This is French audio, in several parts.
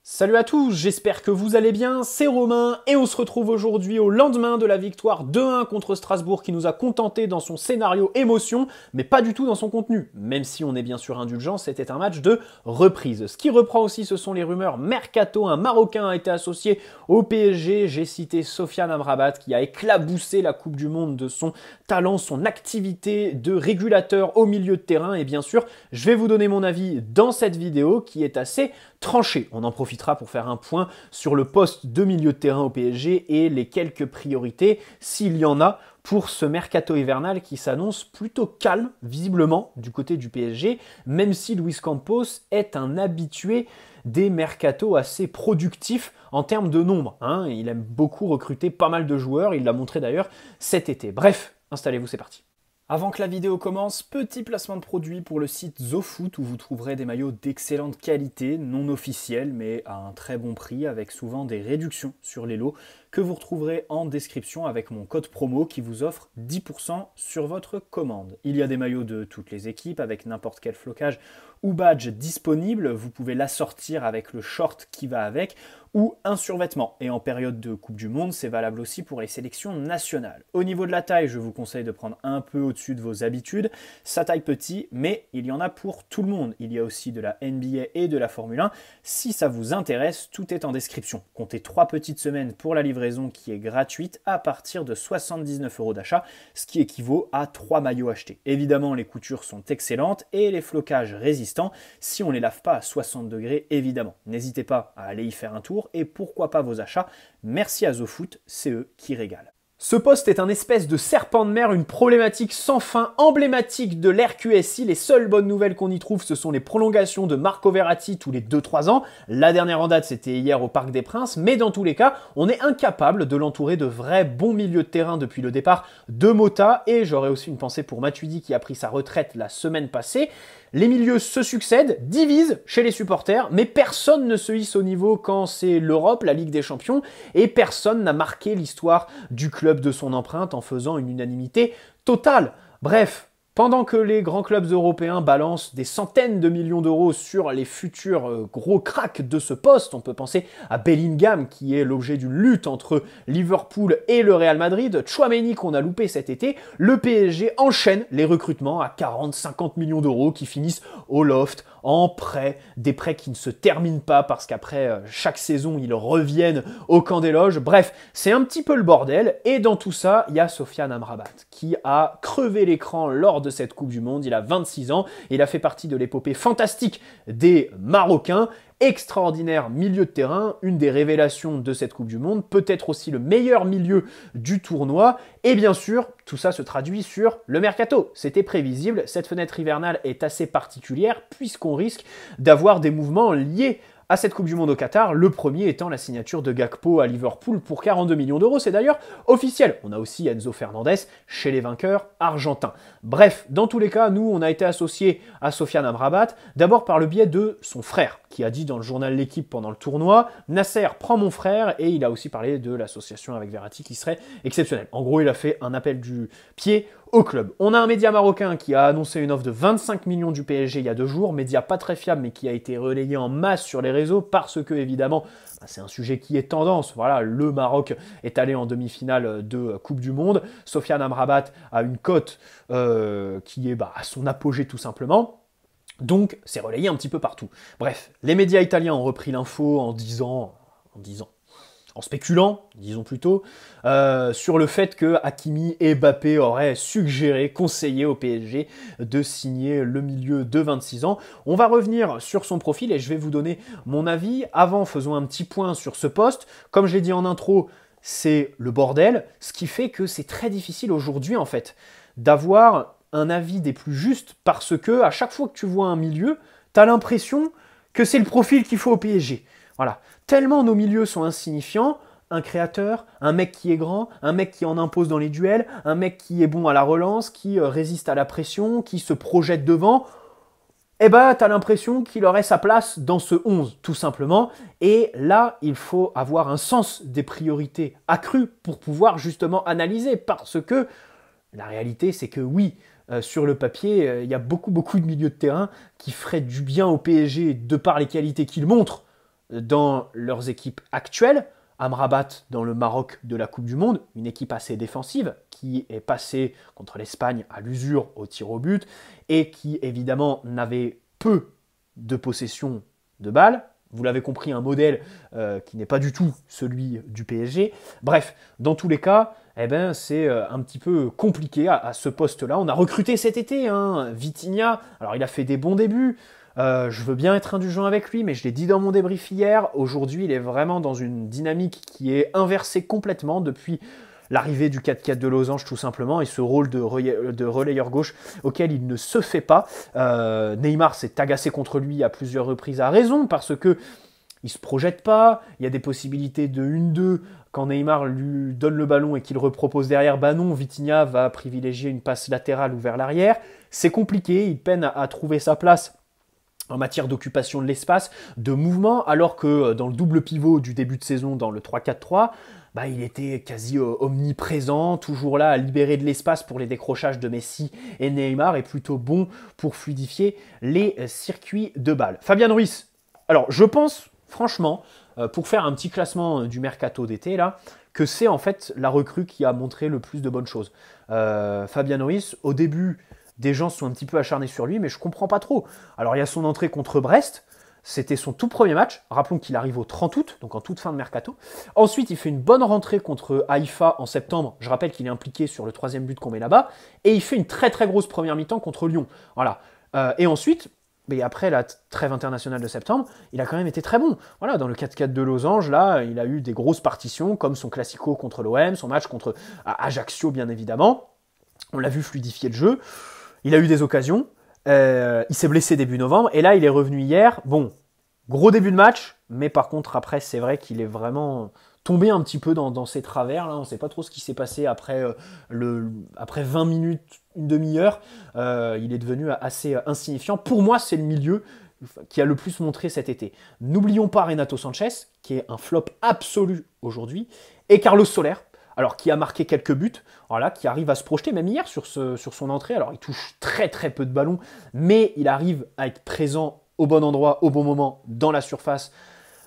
Salut à tous, j'espère que vous allez bien, c'est Romain et on se retrouve aujourd'hui au lendemain de la victoire 2-1 contre Strasbourg qui nous a contenté dans son scénario émotion, mais pas du tout dans son contenu. Même si on est bien sûr indulgent, c'était un match de reprise. Ce qui reprend aussi, ce sont les rumeurs mercato, un Marocain a été associé au PSG, j'ai cité Sofiane Amrabat qui a éclaboussé la Coupe du Monde de son talent, son activité de régulateur au milieu de terrain et bien sûr, je vais vous donner mon avis dans cette vidéo qui est assez tranché. On en profitera pour faire un point sur le poste de milieu de terrain au PSG et les quelques priorités, s'il y en a, pour ce mercato hivernal qui s'annonce plutôt calme, visiblement, du côté du PSG, même si Luis Campos est un habitué des mercatos assez productifs en termes de nombre. Il aime beaucoup recruter pas mal de joueurs, il l'a montré d'ailleurs cet été. Bref, installez-vous, c'est parti. Avant que la vidéo commence, petit placement de produit pour le site ZoFoot où vous trouverez des maillots d'excellente qualité, non officiels mais à un très bon prix avec souvent des réductions sur les lots que vous retrouverez en description avec mon code promo qui vous offre 10% sur votre commande. Il y a des maillots de toutes les équipes avec n'importe quel flocage ou badge disponible, vous pouvez l'assortir avec le short qui va avec ou un survêtement. Et en période de Coupe du Monde, c'est valable aussi pour les sélections nationales. Au niveau de la taille, je vous conseille de prendre un peu au-dessus de vos habitudes. Ça taille petit, mais il y en a pour tout le monde. Il y a aussi de la NBA et de la Formule 1. Si ça vous intéresse, tout est en description. Comptez 3 petites semaines pour la livraison qui est gratuite à partir de 79 € d'achat, ce qui équivaut à 3 maillots achetés. Évidemment, les coutures sont excellentes et les flocages résistants si on ne les lave pas à 60 degrés, évidemment. N'hésitez pas à aller y faire un tour et pourquoi pas vos achats. Merci à ZoFoot, c'est eux qui régalent. Ce poste est un espèce de serpent de mer, une problématique sans fin, emblématique de l'RQSI. Les seules bonnes nouvelles qu'on y trouve, ce sont les prolongations de Marco Verratti tous les 2-3 ans. La dernière en date, c'était hier au Parc des Princes, mais dans tous les cas, on est incapable de l'entourer de vrais bons milieux de terrain depuis le départ de Mota. Et j'aurais aussi une pensée pour Matuidi qui a pris sa retraite la semaine passée. Les milieux se succèdent, divisent chez les supporters, mais personne ne se hisse au niveau quand c'est l'Europe, la Ligue des Champions, et personne n'a marqué l'histoire du club de son empreinte en faisant une unanimité totale. Bref, pendant que les grands clubs européens balancent des centaines de millions d'euros sur les futurs gros cracks de ce poste, on peut penser à Bellingham qui est l'objet d'une lutte entre Liverpool et le Real Madrid, Tchouaméni qu'on a loupé cet été, le PSG enchaîne les recrutements à 40-50 millions d'euros qui finissent au loft, en prêt, des prêts qui ne se terminent pas parce qu'après chaque saison ils reviennent au camp des loges. Bref, c'est un petit peu le bordel et dans tout ça, il y a Sofiane Amrabat qui a crevé l'écran lors de cette Coupe du Monde. Il a 26 ans, il a fait partie de l'épopée fantastique des Marocains. Extraordinaire milieu de terrain, une des révélations de cette Coupe du Monde, peut-être aussi le meilleur milieu du tournoi. Et bien sûr, tout ça se traduit sur le mercato. C'était prévisible, cette fenêtre hivernale est assez particulière puisqu'on risque d'avoir des mouvements liés à cette Coupe du Monde au Qatar, le premier étant la signature de Gakpo à Liverpool pour 42 millions d'euros. C'est d'ailleurs officiel. On a aussi Enzo Fernandez chez les vainqueurs argentins. Bref, dans tous les cas, nous, on a été associés à Sofiane Amrabat, d'abord par le biais de son frère, qui a dit dans le journal L'Équipe pendant le tournoi, Nasser prend mon frère, et il a aussi parlé de l'association avec Verratti qui serait exceptionnelle. En gros, il a fait un appel du pied au club. On a un média marocain qui a annoncé une offre de 25 millions du PSG il y a 2 jours, média pas très fiable mais qui a été relayé en masse sur les réseaux parce que évidemment c'est un sujet qui est tendance. Voilà, le Maroc est allé en demi-finale de Coupe du Monde. Sofiane Amrabat a une cote qui est à son apogée tout simplement. Donc c'est relayé un petit peu partout. Bref, les médias italiens ont repris l'info en spéculant, disons plutôt, sur le fait que Hakimi et Mbappé auraient suggéré, conseillé au PSG de signer le milieu de 26 ans. On va revenir sur son profil et je vais vous donner mon avis. Avant, faisons un petit point sur ce poste. Comme je l'ai dit en intro, c'est le bordel, ce qui fait que c'est très difficile aujourd'hui en fait d'avoir un avis des plus justes parce que à chaque fois que tu vois un milieu, tu as l'impression que c'est le profil qu'il faut au PSG. Voilà. Tellement nos milieux sont insignifiants, un créateur, un mec qui est grand, un mec qui en impose dans les duels, un mec qui est bon à la relance, qui résiste à la pression, qui se projette devant, t'as l'impression qu'il aurait sa place dans ce 11, tout simplement. Et là, il faut avoir un sens des priorités accru pour pouvoir justement analyser, parce que la réalité, c'est que oui, sur le papier, il y a beaucoup de milieux de terrain qui feraient du bien au PSG de par les qualités qu'ils montrent dans leurs équipes actuelles. Amrabat dans le Maroc de la Coupe du Monde, une équipe assez défensive qui est passée contre l'Espagne à l'usure au tir au but et qui évidemment n'avait peu de possession de balles. Vous l'avez compris, un modèle qui n'est pas du tout celui du PSG. Bref, dans tous les cas, eh ben, c'est un petit peu compliqué à ce poste-là. On a recruté cet été, Vitinha. Alors, il a fait des bons débuts. Je veux bien être indulgent avec lui, mais je l'ai dit dans mon débrief hier. Aujourd'hui, il est vraiment dans une dynamique qui est inversée complètement depuis l'arrivée du 4-4 de Losange, tout simplement, et ce rôle de relayeur gauche auquel il ne se fait pas. Neymar s'est agacé contre lui à plusieurs reprises à raison, parce que il se projette pas, il y a des possibilités de 1-2 quand Neymar lui donne le ballon et qu'il repropose derrière. Bah non, Vitinha va privilégier une passe latérale ou vers l'arrière. C'est compliqué, il peine à trouver sa place en matière d'occupation de l'espace, de mouvement, alors que dans le double pivot du début de saison, dans le 3-4-3, bah, il était quasi omniprésent, toujours là à libérer de l'espace pour les décrochages de Messi et Neymar, et plutôt bon pour fluidifier les circuits de balles. Fabian Ruiz, alors je pense franchement, pour faire un petit classement du mercato d'été, là, que c'est en fait la recrue qui a montré le plus de bonnes choses. Fabian Ruiz, au début, des gens se sont un petit peu acharnés sur lui, mais je comprends pas trop. Alors il y a son entrée contre Brest, c'était son tout premier match. Rappelons qu'il arrive au 30 août, donc en toute fin de mercato. Ensuite, il fait une bonne rentrée contre Haïfa en septembre. Je rappelle qu'il est impliqué sur le 3e but qu'on met là-bas. Et il fait une très très grosse première mi-temps contre Lyon. Voilà. Et ensuite, mais après la trêve internationale de septembre, il a quand même été très bon. Voilà, dans le 4-4 de Losange, là, il a eu des grosses partitions, comme son classico contre l'OM, son match contre Ajaccio, bien évidemment. On l'a vu fluidifier le jeu. Il a eu des occasions. Il s'est blessé début novembre. Et là, il est revenu hier. Bon, gros début de match. Mais par contre, après, c'est vrai qu'il est vraiment tombé un petit peu dans ses travers. Là. On ne sait pas trop ce qui s'est passé après 20 minutes, une demi-heure. Il est devenu assez insignifiant. Pour moi, c'est le milieu qui a le plus montré cet été. N'oublions pas Renato Sanchez, qui est un flop absolu aujourd'hui. Et Carlos Soler. Alors, qui a marqué quelques buts, voilà, qui arrive à se projeter, même hier sur son entrée. Alors, il touche très très peu de ballons, mais il arrive à être présent au bon endroit, au bon moment, dans la surface,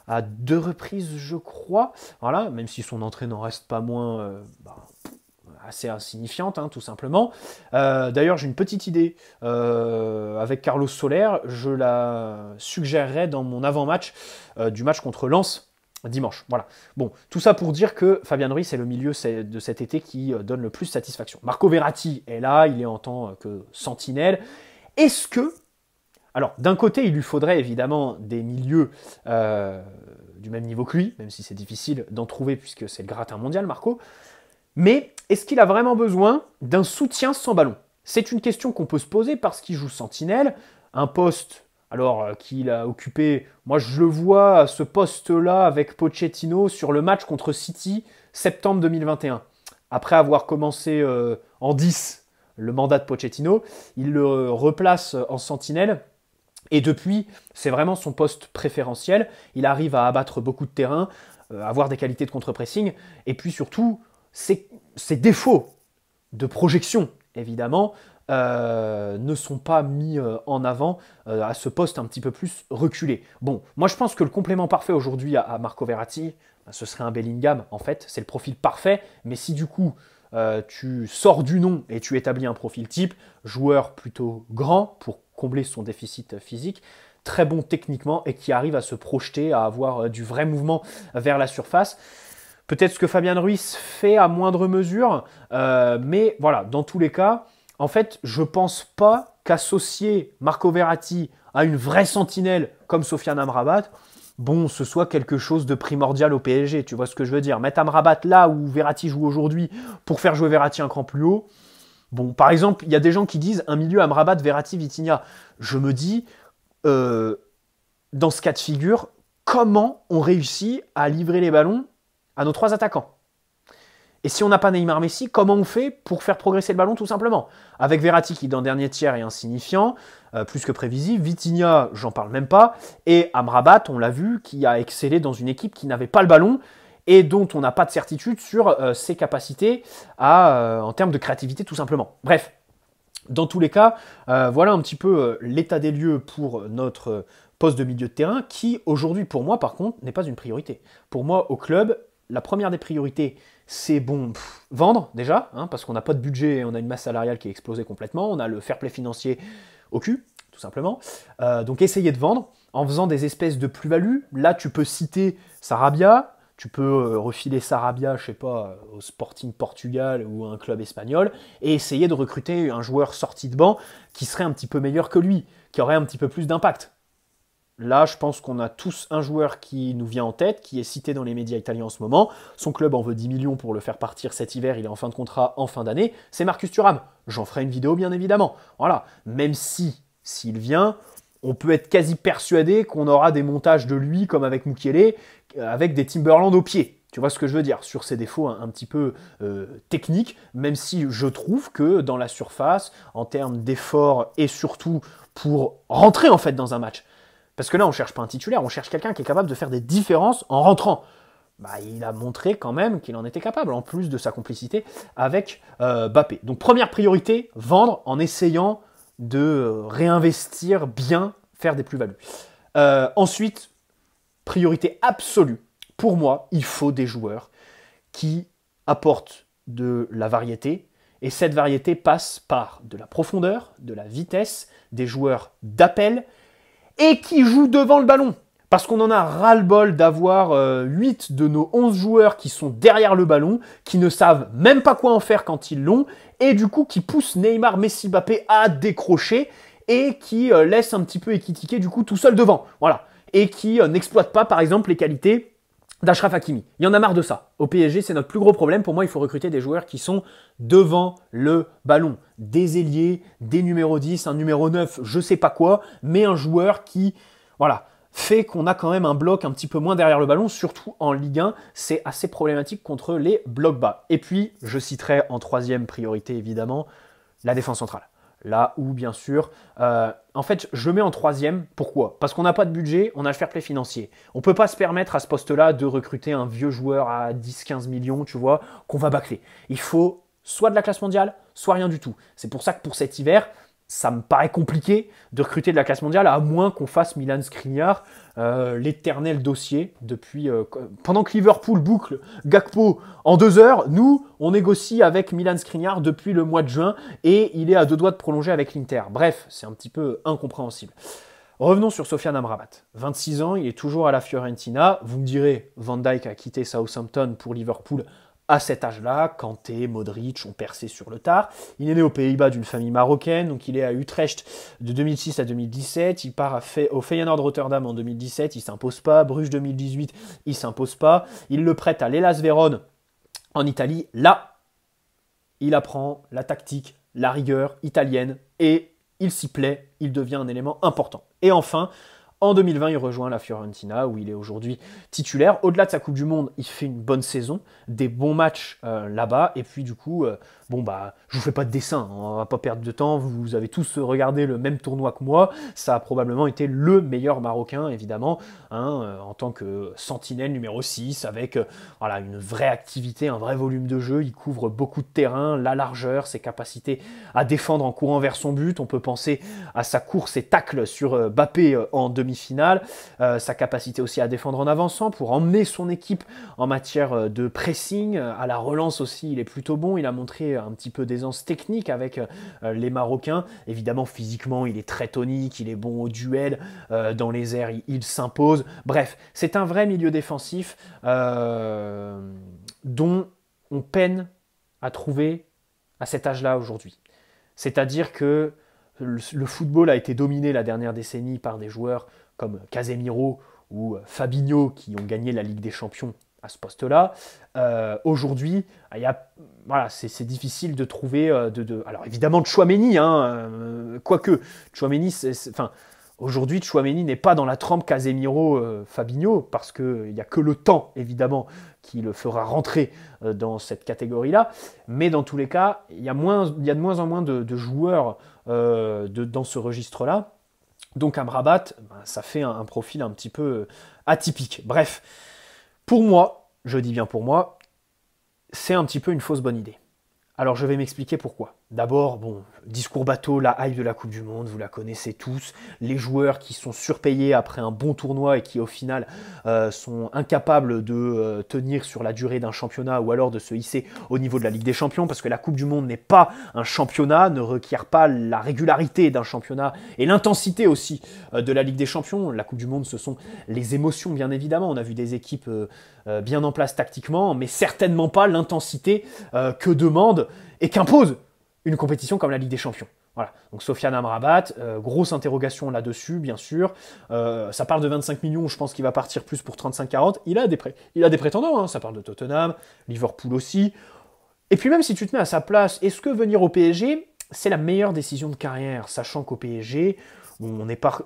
à 2 reprises, je crois. Voilà, même si son entrée n'en reste pas moins assez insignifiante, tout simplement. D'ailleurs, j'ai une petite idée avec Carlos Soler. Je la suggérerais dans mon avant-match du match contre Lens, dimanche, voilà. Bon, tout ça pour dire que Fabian Ruiz est le milieu de cet été qui donne le plus satisfaction. Marco Verratti est là, il est en tant que sentinelle. Est-ce que... Alors, d'un côté, il lui faudrait évidemment des milieux du même niveau que lui, même si c'est difficile d'en trouver puisque c'est le gratin mondial, Marco. Mais est-ce qu'il a vraiment besoin d'un soutien sans ballon? C'est une question qu'on peut se poser parce qu'il joue sentinelle, un poste... Alors qu'il a occupé, moi je le vois à ce poste-là avec Pochettino sur le match contre City, septembre 2021. Après avoir commencé en 10 le mandat de Pochettino, il le replace en sentinelle. Et depuis, c'est vraiment son poste préférentiel. Il arrive à abattre beaucoup de terrain, avoir des qualités de contre-pressing. Et puis surtout, ses défauts de projection, évidemment, ne sont pas mis en avant à ce poste un petit peu plus reculé. Bon, moi je pense que le complément parfait aujourd'hui à Marco Verratti, ce serait un Bellingham en fait, c'est le profil parfait, mais si du coup tu sors du nom et tu établis un profil type, joueur plutôt grand pour combler son déficit physique, très bon techniquement et qui arrive à se projeter, à avoir du vrai mouvement vers la surface. Peut-être ce que Fabian Ruiz fait à moindre mesure, mais voilà, dans tous les cas, en fait, je ne pense pas qu'associer Marco Verratti à une vraie sentinelle comme Sofiane Amrabat, bon, ce soit quelque chose de primordial au PSG. Tu vois ce que je veux dire? Mettre Amrabat là où Verratti joue aujourd'hui pour faire jouer Verratti un cran plus haut. Bon, par exemple, il y a des gens qui disent un milieu Amrabat, Verratti, Vitinha. Je me dis, dans ce cas de figure, comment on réussit à livrer les ballons à nos 3 attaquants? Et si on n'a pas Neymar Messi, comment on fait pour faire progresser le ballon tout simplement? Avec Verratti qui dans le dernier tiers est insignifiant, plus que prévisible, Vitinha, j'en parle même pas, et Amrabat, on l'a vu, qui a excellé dans une équipe qui n'avait pas le ballon et dont on n'a pas de certitude sur ses capacités en termes de créativité tout simplement. Bref, dans tous les cas, voilà un petit peu l'état des lieux pour notre poste de milieu de terrain qui, aujourd'hui, pour moi, par contre, n'est pas une priorité. Pour moi, au club, la première des priorités, c'est vendre déjà, hein, parce qu'on n'a pas de budget, on a une masse salariale qui est explosée complètement, on a le fair play financier au cul, tout simplement. Donc essayer de vendre en faisant des espèces de plus-value. Là, tu peux citer Sarabia, tu peux refiler Sarabia, je sais pas, au Sporting Portugal ou à un club espagnol, et essayer de recruter un joueur sorti de banc qui serait un petit peu meilleur que lui, qui aurait un petit peu plus d'impact. Là, je pense qu'on a tous un joueur qui nous vient en tête, qui est cité dans les médias italiens en ce moment. Son club en veut 10 millions pour le faire partir cet hiver, il est en fin de contrat en fin d'année. C'est Marcus Thuram. J'en ferai une vidéo, bien évidemment. Voilà. Même s'il vient, on peut être quasi persuadé qu'on aura des montages de lui, comme avec Mukiele, avec des Timberland au pied. Tu vois ce que je veux dire? Sur ses défauts un petit peu techniques, même si je trouve que dans la surface, en termes d'efforts et surtout pour rentrer en fait dans un match, parce que là, on ne cherche pas un titulaire, on cherche quelqu'un qui est capable de faire des différences en rentrant. Il a montré quand même qu'il en était capable, en plus de sa complicité avec Mbappé. Donc première priorité, vendre en essayant de réinvestir bien, faire des plus-values. Ensuite, priorité absolue, pour moi, il faut des joueurs qui apportent de la variété, et cette variété passe par de la profondeur, de la vitesse, des joueurs d'appel, et qui jouent devant le ballon. Parce qu'on en a ras-le-bol d'avoir 8 de nos 11 joueurs qui sont derrière le ballon, qui ne savent même pas quoi en faire quand ils l'ont, et du coup qui poussent Neymar, Messi, Mbappé à décrocher, et qui laissent un petit peu équitiquer du coup tout seul devant. Voilà. Et qui n'exploitent pas par exemple les qualités d'Achraf Hakimi. Il y en a marre de ça. Au PSG, c'est notre plus gros problème. Pour moi, il faut recruter des joueurs qui sont devant le ballon. Des ailiers, des numéros 10, un numéro 9, je sais pas quoi, mais un joueur qui, voilà, fait qu'on a quand même un bloc un petit peu moins derrière le ballon, surtout en Ligue 1. C'est assez problématique contre les blocs bas. Et puis, je citerai en troisième priorité, évidemment, la défense centrale. Là où, bien sûr, en fait, je mets en troisième. Pourquoi? Parce qu'on n'a pas de budget, on a le fair play financier. On ne peut pas se permettre à ce poste-là de recruter un vieux joueur à 10-15 millions, tu vois, qu'on va bâcler. Il faut soit de la classe mondiale, soit rien du tout. C'est pour ça que pour cet hiver, ça me paraît compliqué de recruter de la classe mondiale, à moins qu'on fasse Milan Skriniar, l'éternel dossier. Depuis pendant que Liverpool boucle Gakpo en 2 heures, nous, on négocie avec Milan Skriniar depuis le mois de juin, et il est à 2 doigts de prolonger avec l'Inter. Bref, c'est un petit peu incompréhensible. Revenons sur Sofiane Amrabat. 26 ans, il est toujours à la Fiorentina. Vous me direz, Van Dijk a quitté Southampton pour Liverpool à cet âge-là. Kanté, Modric ont percé sur le tard. Il est né aux Pays-Bas d'une famille marocaine, donc il est à Utrecht de 2006 à 2017. Il part au Feyenoord Rotterdam en 2017, il ne s'impose pas. Bruges 2018, il ne s'impose pas. Il le prête à l'Hellas Vérone en Italie. Là, il apprend la tactique, la rigueur italienne, et il s'y plaît, il devient un élément important. Et enfin, en 2020, il rejoint la Fiorentina, où il est aujourd'hui titulaire. Au-delà de sa Coupe du Monde, il fait une bonne saison, des bons matchs là-bas. Et puis du coup, je vous fais pas de dessin, on va pas perdre de temps. Vous avez tous regardé le même tournoi que moi. Ça a probablement été le meilleur Marocain, évidemment, en tant que sentinelle numéro 6, avec une vraie activité, un vrai volume de jeu. Il couvre beaucoup de terrain, la largeur, ses capacités à défendre en courant vers son but. On peut penser à sa course et tacle sur Mbappé en demi-finale, sa capacité aussi à défendre en avançant pour emmener son équipe en matière de pressing. À la relance aussi, il est plutôt bon. Il a montré un petit peu d'aisance technique avec les Marocains. Évidemment, physiquement, il est très tonique, il est bon au duel. Dans les airs, il s'impose. Bref, c'est un vrai milieu défensif dont on peine à trouver à cet âge-là aujourd'hui. C'est-à-dire que le football a été dominé la dernière décennie par des joueurs comme Casemiro ou Fabinho qui ont gagné la Ligue des Champions à ce poste-là. Aujourd'hui, c'est difficile de trouver... Alors évidemment, Tchouaméni, quoique, Tchouaméni, aujourd'hui, Tchouaméni n'est pas dans la trempe Casemiro, Fabinho, parce qu'il n'y a que le temps, évidemment, qui le fera rentrer dans cette catégorie-là. Mais dans tous les cas, il y a de moins en moins de joueurs dans ce registre-là. Donc Amrabat, ça fait un profil un petit peu atypique. Bref, pour moi, je dis bien pour moi, c'est un petit peu une fausse bonne idée. Alors je vais m'expliquer pourquoi. D'abord, bon, discours bateau, la hype de la Coupe du Monde, vous la connaissez tous. Les joueurs qui sont surpayés après un bon tournoi et qui au final sont incapables de tenir sur la durée d'un championnat ou alors de se hisser au niveau de la Ligue des Champions, parce que la Coupe du Monde n'est pas un championnat, ne requiert pas la régularité d'un championnat et l'intensité aussi de la Ligue des Champions. La Coupe du Monde, ce sont les émotions, bien évidemment. On a vu des équipes bien en place tactiquement, mais certainement pas l'intensité que demande et qu'impose une compétition comme la Ligue des Champions. Voilà. Donc Sofiane Amrabat, grosse interrogation là-dessus, bien sûr. Ça parle de 25 millions, je pense qu'il va partir plus pour 35-40. Il a des prétendants, hein. Ça parle de Tottenham, Liverpool aussi. Et puis même si tu te mets à sa place, est-ce que venir au PSG, c'est la meilleure décision de carrière, sachant qu'au PSG, bon, on n'est pas...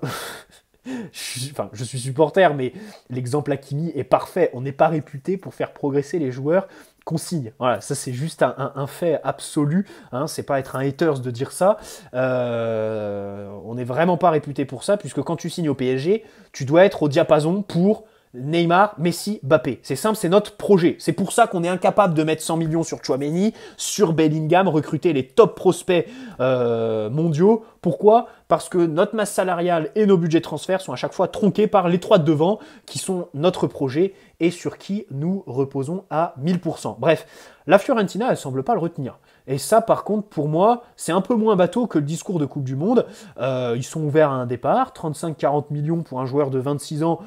je suis supporter, mais l'exemple Hakimi est parfait. On n'est pas réputé pour faire progresser les joueurs qu'on signe. Voilà, ça c'est juste un fait absolu. Hein, c'est pas être un haters de dire ça. On n'est vraiment pas réputé pour ça, puisque quand tu signes au PSG, tu dois être au diapason pour Neymar, Messi, Mbappé. C'est simple, c'est notre projet. C'est pour ça qu'on est incapable de mettre 100 millions sur Tchouaméni, sur Bellingham, recruter les top prospects mondiaux. Pourquoi ? Parce que notre masse salariale et nos budgets de transfert sont à chaque fois tronqués par les trois de devant, qui sont notre projet et sur qui nous reposons à 1000%. Bref, la Fiorentina, elle semble pas le retenir. Et ça, par contre, pour moi, c'est un peu moins bateau que le discours de Coupe du Monde. Ils sont ouverts à un départ, 35-40 millions pour un joueur de 26 ans.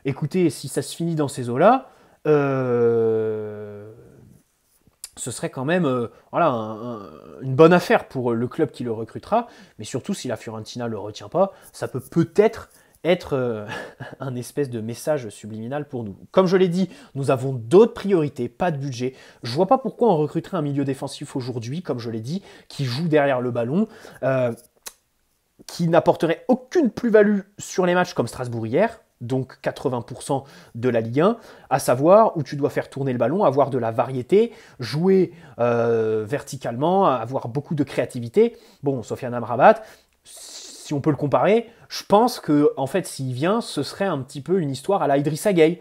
Écoutez, si ça se finit dans ces eaux-là, ce serait quand même voilà, une bonne affaire pour le club qui le recrutera. Mais surtout, si la Fiorentina ne le retient pas, ça peut peut-être être un espèce de message subliminal pour nous. Comme je l'ai dit, nous avons d'autres priorités, pas de budget. Je vois pas pourquoi on recruterait un milieu défensif aujourd'hui, comme je l'ai dit, qui joue derrière le ballon, qui n'apporterait aucune plus-value sur les matchs comme Strasbourg hier, donc 80% de la Ligue 1, à savoir où tu dois faire tourner le ballon, avoir de la variété, jouer verticalement, avoir beaucoup de créativité. Bon, Sofiane Amrabat, si on peut le comparer, je pense que en fait, s'il vient, ce serait un petit peu une histoire à la Idrissa Gueye.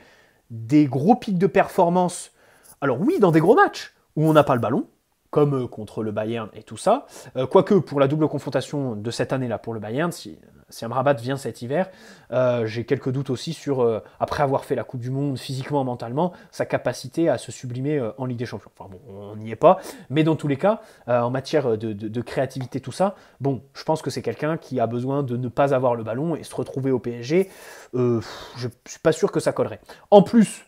Des gros pics de performance. Alors oui, dans des gros matchs où on n'a pas le ballon, comme contre le Bayern et tout ça. Quoique, pour la double confrontation de cette année-là pour le Bayern, si Amrabat vient cet hiver, j'ai quelques doutes aussi sur, après avoir fait la Coupe du Monde physiquement, mentalement, sa capacité à se sublimer en Ligue des Champions. Enfin bon, on n'y est pas, mais dans tous les cas, en matière de créativité, tout ça, bon, je pense que c'est quelqu'un qui a besoin de ne pas avoir le ballon et se retrouver au PSG. Je ne suis pas sûr que ça collerait. En plus,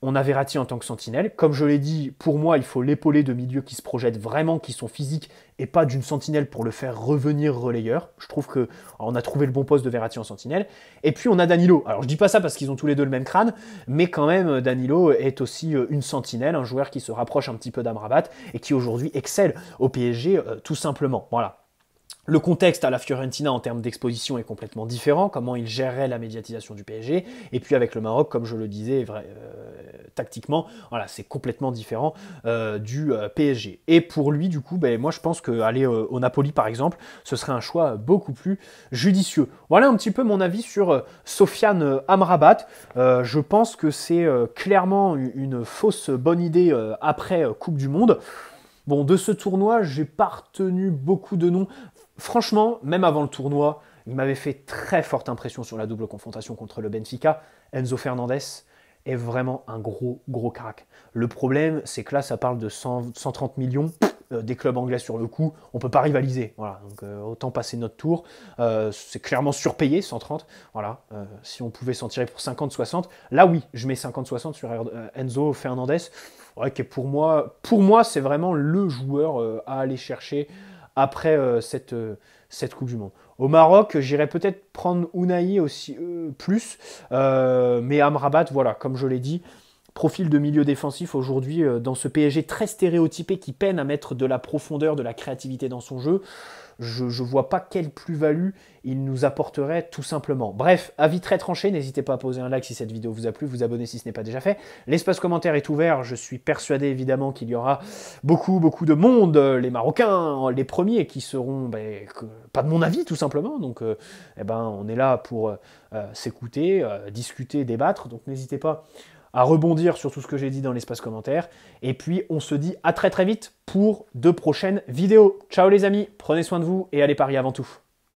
on a Verratti en tant que sentinelle. Comme je l'ai dit, pour moi, il faut l'épauler de milieux qui se projettent vraiment, qui sont physiques, et pas d'une sentinelle pour le faire revenir relayeur. Je trouve qu'on a trouvé le bon poste de Verratti en sentinelle. Et puis on a Danilo. Alors je dis pas ça parce qu'ils ont tous les deux le même crâne, mais quand même Danilo est aussi une sentinelle, un joueur qui se rapproche un petit peu d'Amrabat et qui aujourd'hui excelle au PSG tout simplement. Voilà. Le contexte à la Fiorentina en termes d'exposition est complètement différent, comment il gérerait la médiatisation du PSG, et puis avec le Maroc, comme je le disais, tactiquement, voilà, c'est complètement différent du PSG. Et pour lui, du coup, moi je pense qu'aller au Napoli, par exemple, ce serait un choix beaucoup plus judicieux. Voilà un petit peu mon avis sur Sofiane Amrabat. Je pense que c'est clairement une fausse bonne idée après Coupe du Monde. Bon, de ce tournoi, j'ai pas retenu beaucoup de noms. Franchement, même avant le tournoi, il m'avait fait très forte impression sur la double confrontation contre le Benfica. Enzo Fernandez est vraiment un gros crack. Le problème, c'est que là, ça parle de 130 millions, des clubs anglais sur le coup, on peut pas rivaliser. Voilà, donc autant passer notre tour. C'est clairement surpayé, 130. Voilà, si on pouvait s'en tirer pour 50-60, là oui, je mets 50-60 sur Enzo Fernandez. Ouais, qui pour moi, c'est vraiment le joueur à aller chercher après cette Coupe du Monde. Au Maroc, j'irais peut-être prendre Ounahi aussi plus, mais Amrabat, voilà, comme je l'ai dit, profil de milieu défensif aujourd'hui dans ce PSG très stéréotypé qui peine à mettre de la profondeur, de la créativité dans son jeu. Je ne vois pas quelle plus-value il nous apporterait tout simplement. Bref, avis très tranché, n'hésitez pas à poser un like si cette vidéo vous a plu, vous abonner si ce n'est pas déjà fait. L'espace commentaire est ouvert, je suis persuadé évidemment qu'il y aura beaucoup de monde, les Marocains, les premiers qui seront pas de mon avis tout simplement. Donc on est là pour s'écouter, discuter, débattre, donc n'hésitez pas à rebondir sur tout ce que j'ai dit dans l'espace commentaire. Et puis, on se dit à très très vite pour de prochaines vidéos. Ciao les amis, prenez soin de vous et allez parier avant tout.